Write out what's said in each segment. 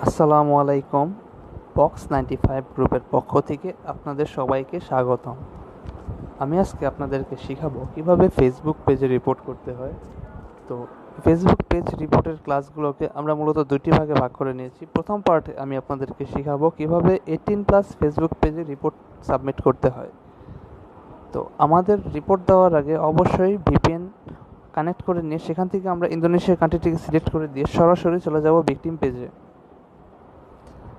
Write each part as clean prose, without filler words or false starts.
আসসালামু আলাইকুম। বক্স 95 গ্রুপের পক্ষ থেকে আপনাদের সবাইকে স্বাগতম। আমি আজকে আপনাদেরকে শেখাবো কিভাবে ফেসবুক পেজে রিপোর্ট করতে হয়। তো ফেসবুক পেজ রিপোর্টের ক্লাসগুলোকে আমরা মূলত দুটি ভাগে ভাগ করে নিয়েছি। প্রথম পার্টে আমি আপনাদেরকে শেখাবো কিভাবে 18+ ফেসবুক পেজে রিপোর্ট সাবমিট করতে হয়। তো আমাদের রিপোর্ট দেওয়ার আগে অবশ্যই ভিপিএন কানেক্ট করে নিয়ে সেখান থেকে আমরা ইন্দোনেশিয়ার কান্ট্রিটিকে সিলেক্ট করে দিয়ে সরাসরি চলে যাব ভিকটিম পেজে।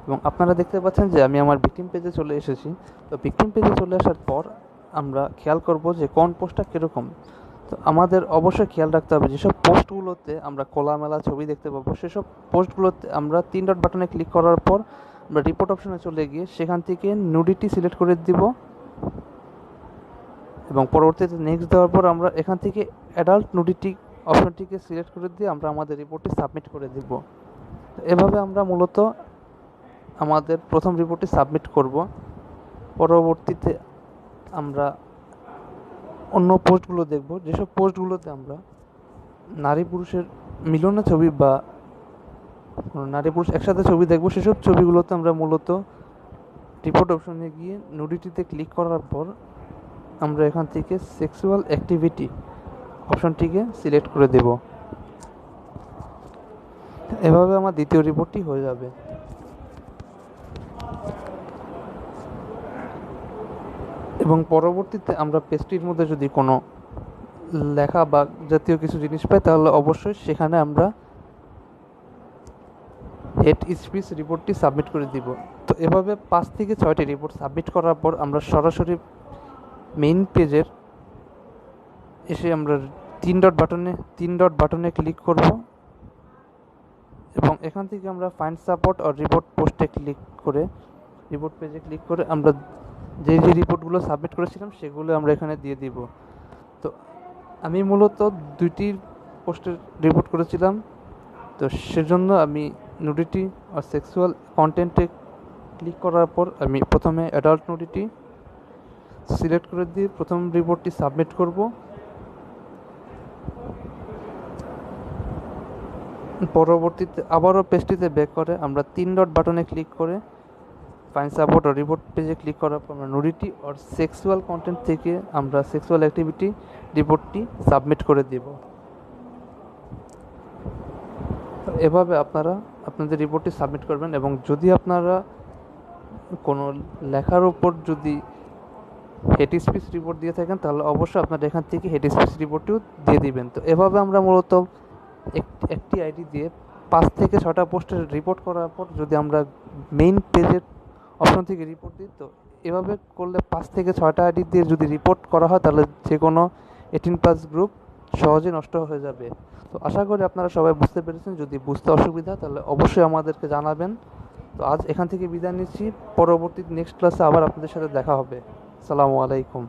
এবং আপনারা দেখতে পাচ্ছেন যে আমি আমার ভিকটিম পেজে চলে এসেছি। তো ভিকটিম পেজে চলে আসার পর আমরা খেয়াল করব যে কোন পোস্টটা কীরকম। তো আমাদের অবশ্যই খেয়াল রাখতে হবে যেসব পোস্টগুলোতে আমরা খোলামেলা ছবি দেখতে পাবো সেসব পোস্টগুলোতে আমরা 3 ডট বাটনে ক্লিক করার পর আমরা রিপোর্ট অপশনে চলে গিয়ে সেখান থেকে নুডিটি সিলেক্ট করে দিব এবং পরবর্তীতে নেক্সট দেওয়ার পর আমরা এখান থেকে অ্যাডাল্ট নুডিটি অপশনটিকে সিলেক্ট করে দিয়ে আমরা আমাদের রিপোর্টটি সাবমিট করে দিব। এভাবে আমরা মূলত আমাদের প্রথম রিপোর্টটি সাবমিট করব। পরবর্তীতে আমরা অন্য পোস্টগুলো দেখব, যেসব পোস্টগুলোতে আমরা নারী পুরুষের মিলনের ছবি বা নারী পুরুষ একসাথে ছবি দেখব, সেসব ছবিগুলোতে আমরা মূলত রিপোর্ট অপশনে গিয়ে নুডিটিতে ক্লিক করার পর আমরা এখান থেকে সেক্সুয়াল অ্যাক্টিভিটি অপশনটিকে সিলেক্ট করে দেব। এভাবে আমার দ্বিতীয় রিপোর্টটি হয়ে যাবে। এবং পরবর্তীতে আমরা পেজটির মধ্যে যদি কোনো লেখা বা জাতীয় কিছু জিনিস পাই তাহলে অবশ্যই সেখানে আমরা হেড স্পিচ রিপোর্টটি সাবমিট করে দিব। তো এভাবে 5 থেকে 6টি রিপোর্ট সাবমিট করার পর আমরা সরাসরি মেইন পেজের এসে আমরা 3 ডট বাটনে ক্লিক করব এবং এখান থেকে আমরা ফাইন্ড সাপোর্ট আর রিপোর্ট পোস্টে ক্লিক করে রিপোর্ট পেজে ক্লিক করে আমরা যে রিপোর্টগুলো সাবমিট করেছিলাম সেগুলো আমরা এখানে দিয়ে দিব। তো আমি মূলত 2টি পোস্টের রিপোর্ট করেছিলাম, তো সেজন্য আমি নুডিটি আর সেক্সুয়াল কন্টেন্টে ক্লিক করার পর আমি প্রথমে অ্যাডাল্ট নুডিটি সিলেক্ট করে দিয়ে প্রথম রিপোর্টটি সাবমিট করব। পরবর্তীতে আবারও পেজটিতে ব্যাক করে আমরা 3 ডট বাটনে ক্লিক করে ফাইন্ড সাপোর্ট আর রিপোর্ট পেজে ক্লিক করার পর আমরা নুডিটি আর সেক্সুয়াল কন্টেন্ট থেকে আমরা সেক্সুয়াল অ্যাক্টিভিটি রিপোর্টটি সাবমিট করে দেব। এভাবে আপনারা আপনাদের রিপোর্টটি সাবমিট করবেন এবং যদি আপনারা কোনো লেখার উপর যদি হেড স্পিচ রিপোর্ট দিয়ে থাকেন তাহলে অবশ্যই আপনারা এখান থেকে হেড স্পিচ রিপোর্টটিও দিয়ে দিবেন। তো এভাবে আমরা মূলত একটি আইডি দিয়ে 5 থেকে 6টা পোস্টের রিপোর্ট করার পর যদি আমরা মেইন পেজের অপশন থেকে রিপোর্ট দিই, তো এভাবে করলে 5 থেকে 6টা আইডি দিয়ে যদি রিপোর্ট করা হয় তাহলে যে কোনো 18+ গ্রুপ সহজে নষ্ট হয়ে যাবে। তো আশা করি আপনারা সবাই বুঝতে পেরেছেন। যদি বুঝতে অসুবিধা তাহলে অবশ্যই আমাদেরকে জানাবেন। তো আজ এখান থেকে বিদায় নিচ্ছি। পরবর্তী নেক্সট ক্লাসে আবার আপনাদের সাথে দেখা হবে। আসসালামু আলাইকুম।